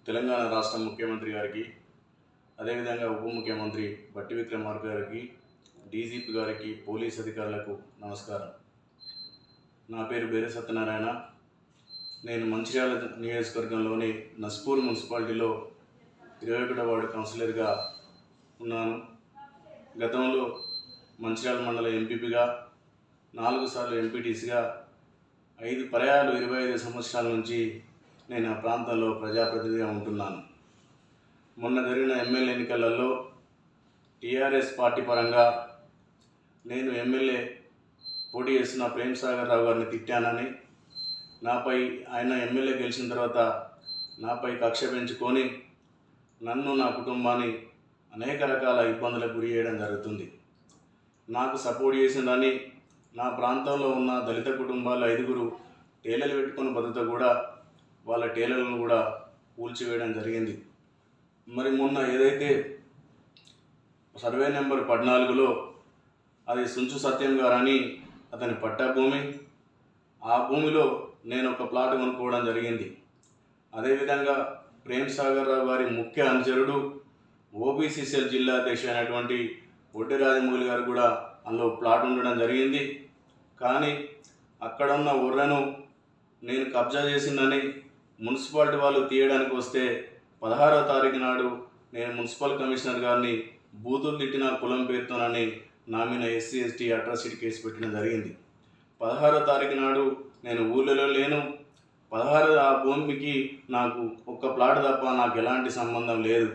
తెలంగాణ రాష్ట్ర ముఖ్యమంత్రి గారికి, అదేవిధంగా ఉప ముఖ్యమంత్రి బట్టి విక్రమార్క గారికి, డీజీపీ గారికి, పోలీస్ అధికారులకు నమస్కారం. నా పేరు బేరే సత్యనారాయణ. నేను మంచిర్యాల నియోజకవర్గంలోని నస్పూర్ మున్సిపాలిటీలో 21వ వార్డు కౌన్సిలర్గా ఉన్నాను. గతంలో మంచిర్యాల మండల ఎంపీపీగా, 4 సార్లు ఎంపీటీసీగా, 5 పర్యాయాలు 25 సంవత్సరాల నుంచి నేను ఆ ప్రాంతంలో ప్రజాప్రతినిధిగా ఉంటున్నాను. మొన్న జరిగిన ఎమ్మెల్యే ఎన్నికలలో టీఆర్ఎస్ పార్టీ పరంగా నేను ఎమ్మెల్యే పోటీ చేస్తున్న ప్రేమ్ సాగర్ రావు గారిని తిట్టానని, నాపై ఆయన ఎమ్మెల్యే గెలిచిన తర్వాత నాపై కక్ష పెంచుకొని నన్ను, నా కుటుంబాన్ని అనేక రకాల ఇబ్బందులకు గురి చేయడం జరుగుతుంది. నాకు సపోర్ట్ చేసిందని నా ప్రాంతంలో ఉన్న దళిత కుటుంబాలు 5 టేలర్లు పెట్టుకొని బతుకుతూ కూడా వాళ్ళ టేలర్లను కూడా కూల్చివేయడం జరిగింది. మరి మొన్న ఏదైతే సర్వే నెంబర్ 14లో అది సుంచు సత్యం గారని అతని పట్టా భూమి, ఆ భూమిలో నేను ఒక ప్లాట్ కొనుక్కోవడం జరిగింది. అదేవిధంగా ప్రేమ్ సాగర్ రావు గారి ముఖ్య అనుచరుడు ఓబీసీ సెల్ జిల్లా అధ్యక్షుడు అయినటువంటి ఒడ్డి రాజమౌళి గారు కూడా అందులో ప్లాట్ ఉండడం జరిగింది. కానీ అక్కడ ఉన్న ఊర్లను నేను కబ్జా చేసిందని మున్సిపాలిటీ వాళ్ళు తీయడానికి వస్తే 16వ తారీఖు నాడు నేను మున్సిపల్ కమిషనర్ గారిని బూతులు తిట్టిన కులం పేరుతోనని నా మీద ఎస్సీ ఎస్టీ అట్రాసిటీ కేసు పెట్టడం జరిగింది. 16వ తారీఖు నాడు నేను ఊళ్ళలో లేను. 16 ఆ భూమికి నాకు ఒక్క ప్లాట్ తప్ప నాకు ఎలాంటి సంబంధం లేదు.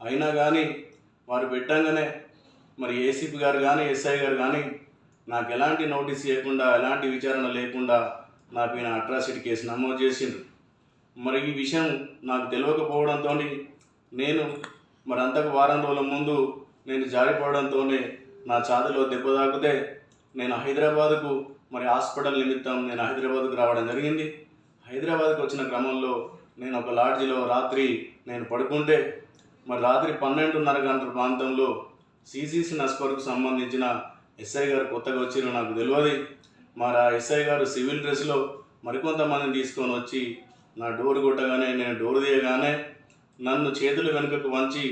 అయినా కానీ వారు పెట్టంగానే మరి ఏసీపీ గారు కానీ, ఎస్ఐ గారు కానీ నాకు ఎలాంటి నోటీస్ ఇవ్వకుండా, ఎలాంటి విచారణ లేకుండా నా పైన అట్రాసిటీ కేసు నమోదు చేసిండ్రు. మరి ఈ విషయం నాకు తెలియకపోవడంతో నేను మరి అంతకు వారం రోజుల ముందు నేను జారిపోవడంతోనే నా ఛాతీలో దెబ్బ తాకితే నేను హైదరాబాద్కు మరి హాస్పిటల్ నిమిత్తం నేను హైదరాబాద్కు రావడం జరిగింది. హైదరాబాద్కు వచ్చిన క్రమంలో నేను ఒక లాడ్జిలో రాత్రి నేను పడుకుంటే మరి రాత్రి 12:30 గంటల ప్రాంతంలో సిసిసి నస్పర్కు సంబంధించిన ఎస్ఐ గారు కొత్తగా వచ్చిన నాకు తెలియదు. మరి ఆ ఎస్ఐ గారు సివిల్ డ్రెస్లో మరికొంతమందిని తీసుకొని వచ్చి నా డోర్ కొట్టగానే, నేను డోర్ తీయగానే నన్ను చేతులు వెనుకకు వంచి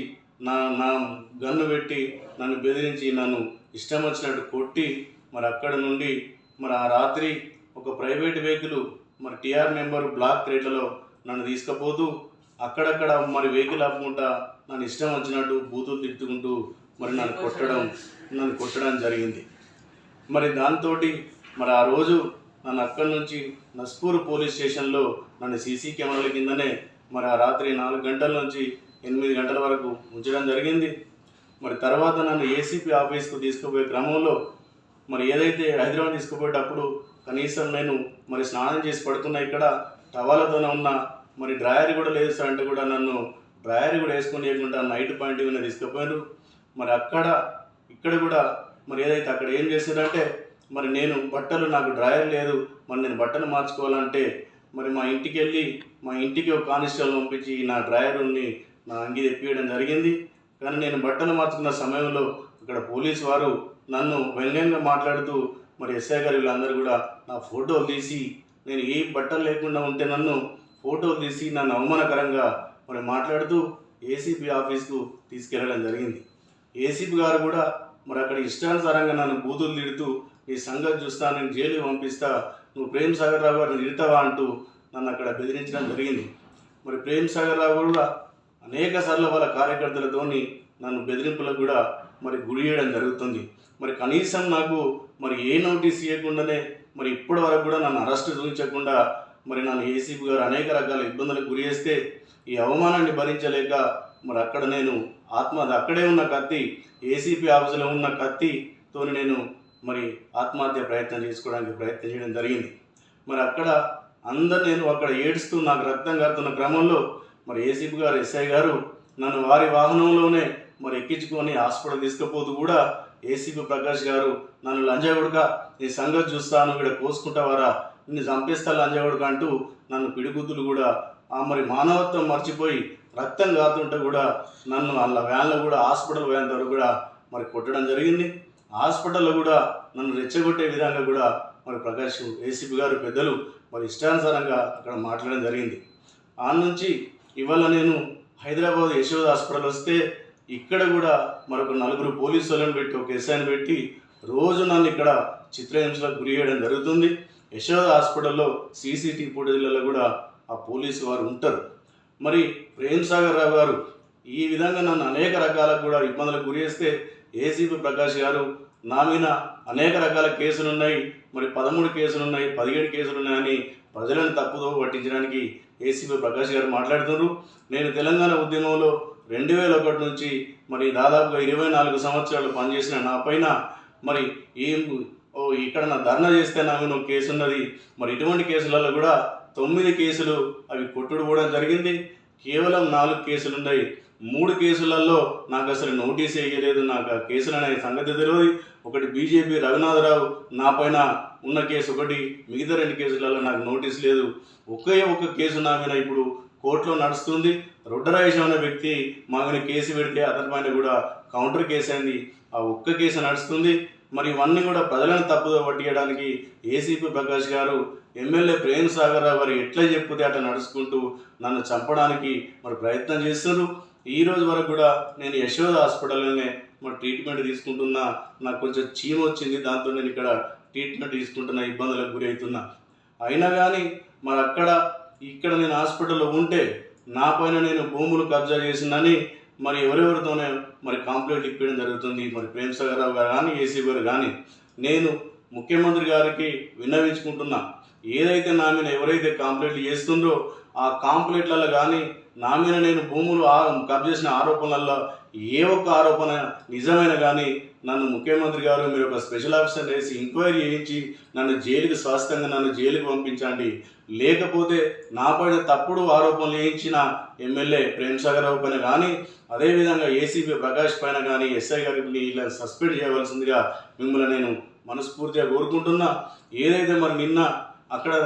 నా గన్ను పెట్టి నన్ను బెదిరించి నన్ను ఇష్టం వచ్చినట్టు కొట్టి మరి అక్కడ నుండి మరి ఆ రాత్రి ఒక ప్రైవేట్ వెహికల్ మరి టీఆర్ నెంబర్ బ్లాక్ రేట్లలో నన్ను తీసుకుపోతూ అక్కడక్కడ మరి వెహికల్ ఆపుకుంటా నన్ను ఇష్టం వచ్చినట్టు బూతులు తిట్టుకుంటూ మరి నన్ను కొట్టడం జరిగింది. మరి దాంతో మరి ఆ రోజు నన్ను అక్కడి నుంచి నస్పూర్ పోలీస్ స్టేషన్లో నన్ను సీసీ కెమెరాల కిందనే మరి ఆ రాత్రి 4 గంటల నుంచి 8 గంటల వరకు ఉంచడం జరిగింది. మరి తర్వాత నన్ను ఏసీపీ ఆఫీస్కు తీసుకుపోయే క్రమంలో మరి ఏదైతే హైదరాబాద్ తీసుకుపోయేటప్పుడు కనీసం నేను మరి స్నానం చేసి పడుకున్న ఇక్కడ టవాలతోనే ఉన్న మరి డ్రాయర్ కూడా లేదు సార్ అంటే కూడా నన్ను డ్రాయర్ కూడా వేసుకొని లేకుండా నైట్ పాయింట్ మీద తీసుకుపోయారు. మరి ఇక్కడ కూడా మరి ఏదైతే అక్కడ ఏం చేశారంటే మరి నేను బట్టలు, నాకు డ్రాయర్ లేదు, మరి నేను బట్టలు మార్చుకోవాలంటే మరి మా ఇంటికి ఒక కానిస్టేబుల్ పంపించి నా డ్రాయర్ని నా అంగి తెప్పియడం జరిగింది. కానీ నేను బట్టలు మార్చుకున్న సమయంలో ఇక్కడ పోలీసు వారు నన్ను వ్యంగ్యంగా మాట్లాడుతూ మరి ఎస్ఐ గారు వీళ్ళందరూ కూడా నా ఫోటోలు తీసి, నేను ఏ బట్టలు లేకుండా ఉంటే నన్ను ఫోటోలు తీసి నన్ను అవమానకరంగా మరి మాట్లాడుతూ ఏసీపీ ఆఫీస్కు తీసుకెళ్ళడం జరిగింది. ఏసీపీ గారు కూడా మరి అక్కడ ఇష్టానుసారంగా నన్ను బూతులు తిడుతూ నీ సంగతి చూస్తా, నేను జైలుకి పంపిస్తా, నువ్వు ప్రేమ్ సాగర్ రావు గారిని తిడతావా అంటూ నన్ను అక్కడ బెదిరించడం జరిగింది. మరి ప్రేమ్ సాగర్ రావు కూడా అనేక సార్లు వాళ్ళ కార్యకర్తలతో నన్ను బెదిరింపులకు కూడా మరి గురి చేయడం జరుగుతుంది. మరి కనీసం నాకు మరి ఏ నోటీస్ ఇవ్వకుండానే మరి ఇప్పటి వరకు కూడా నన్ను అరెస్ట్ చూపించకుండా మరి నన్ను ఏసీపీ గారు అనేక రకాల ఇబ్బందులకు గురి చేస్తే ఈ అవమానాన్ని భరించలేక మరి అక్కడ నేను అక్కడే ఉన్న కత్తి, ఏసీపీ ఆఫీసులో ఉన్న కత్తితో నేను మరి ఆత్మహత్య ప్రయత్నం చేయడం జరిగింది. మరి అక్కడ నేను అక్కడ ఏడుస్తూ నాకు రక్తం కారుతున్న క్రమంలో మరి ఏసీపీ గారు, ఎస్ఐ గారు నన్ను వారి వాహనంలోనే మరి ఎక్కించుకొని హాస్పిటల్ తీసుకుపోతూ కూడా ఏసీపీ ప్రకాష్ గారు నన్ను లంజాగుడక, నీ సంగతి చూస్తాను, ఇక్కడ కోసుకుంటావారా, నిన్ను చంపేస్తా లంజాగుడక అంటూ నన్ను పిడిగుద్దులు కూడా మరి మానవత్వం మర్చిపోయి రక్తం కారుతుంటే కూడా నన్ను వాళ్ళ వ్యాన్లో కూడా హాస్పిటల్ పోయేంత వరకు కూడా మరి కొట్టడం జరిగింది. హాస్పిటల్లో కూడా నన్ను రెచ్చగొట్టే విధంగా కూడా మరి ప్రకాష్ ఏసీపీ గారు పెద్దలు మరి ఇష్టానుసారంగా అక్కడ మాట్లాడడం జరిగింది. ఆ నుంచి ఇవాళ నేను హైదరాబాద్ యశోద హాస్పిటల్ వస్తే ఇక్కడ కూడా మరొక 4 పోలీసు వాళ్ళని పెట్టి ఒక ఎస్ఐని పెట్టి రోజు నన్ను ఇక్కడ చిత్రహింసలకు గురి చేయడం జరుగుతుంది. యశోద హాస్పిటల్లో సీసీటీవీ ఫుటేజ్లలో కూడా ఆ పోలీసు వారు ఉంటారు. మరి ప్రేమ్ సాగర్ రావు గారు ఈ విధంగా నన్ను అనేక రకాలకు కూడా ఇబ్బందులకు గురి చేస్తే ఏసీపీ ప్రకాష్ గారు నా మీద అనేక రకాల కేసులు ఉన్నాయి, మరి 13 కేసులు ఉన్నాయి, 17 కేసులు ఉన్నాయని ప్రజలను తప్పుదో పట్టించడానికి ఏసీపీ ప్రకాష్ గారు మాట్లాడుతున్నారు. నేను తెలంగాణ ఉద్యమంలో 2001 నుంచి మరి దాదాపుగా 24 సంవత్సరాలు పనిచేసిన నా పైన మరి ఇక్కడ నా ధర్నా చేస్తే నా మీద కేసు ఉన్నది. మరి ఇటువంటి కేసులలో కూడా 9 కేసులు అవి కొట్టుడు కూడా జరిగింది. కేవలం 4 కేసులు ఉన్నాయి. 3 కేసులలో నాకు అసలు నోటీస్ వేయలేదు. నాకు ఆ కేసులు అనే సంగతి తెలియదు. ఒకటి బీజేపీ రఘునాథరావు నా పైన ఉన్న కేసు ఒకటి, మిగతా 2 కేసులలో నాకు నోటీస్ లేదు. ఒకే ఒక కేసు నా మీద ఇప్పుడు కోర్టులో నడుస్తుంది. రొడ్డరాజేశం అనే వ్యక్తి మా మీద కేసు పెడితే అతని పైన కూడా కౌంటర్ కేసు అయింది. ఆ ఒక్క కేసు నడుస్తుంది. మరి ఇవన్నీ కూడా ప్రజలను తప్పుదో పట్టియడానికి ఏసీపీ ప్రకాష్ గారు ఎమ్మెల్యే ప్రేమ్ సాగర్ రావు గారు ఎట్లా చెప్తే అట్లా నడుచుకుంటూ నన్ను చంపడానికి మరి ప్రయత్నం చేస్తున్నారు. ఈ రోజు వరకు కూడా నేను యశోద హాస్పిటల్లోనే మరి ట్రీట్మెంట్ తీసుకుంటున్నా. నాకు కొంచెం చీమ వచ్చింది, దాంతో నేను ఇక్కడ ట్రీట్మెంట్ తీసుకుంటున్నా, ఇబ్బందులకు గురి అవుతున్నా. అయినా కానీ మరి ఇక్కడ నేను హాస్పిటల్లో ఉంటే నా పైన నేను భూములు కబ్జా చేసిందని మరి ఎవరెవరితోనే మరి కంప్లైంట్ ఇప్పడం జరుగుతుంది. మరి ప్రేమ్ సాగర్ రావు గారు కానీ ఏసీపీ గారు కానీ నేను ముఖ్యమంత్రి గారికి విన్నవించుకుంటున్నా, ఏదైతే నా మీద ఎవరైతే కంప్లైంట్లు చేస్తుండ్రో ఆ కంప్లైంట్లలో కానీ నా మీద నేను భూములు కబ్జా చేసిన ఆరోపణలలో ఏ ఒక్క ఆరోపణ నిజమైన కానీ నన్ను ముఖ్యమంత్రి గారు మీరు ఒక స్పెషల్ ఆఫీసర్ వేసి ఎంక్వైరీ చేయించి నన్ను జైలుకి స్వస్థంగా నన్ను జైలుకి పంపించండి. లేకపోతే నా పైన తప్పుడు ఆరోపణలు వేయించిన ఎమ్మెల్యే ప్రేమ్ సాగర్ రావు పైన కానీ అదేవిధంగా ఏసీపీ ప్రకాష్ పైన కానీ ఎస్ఐ గారిని ఇలా సస్పెండ్ చేయవలసిందిగా మిమ్మల్ని నేను మనస్ఫూర్తిగా కోరుకుంటున్నా. ఏదైతే మరి నిన్న అక్కడ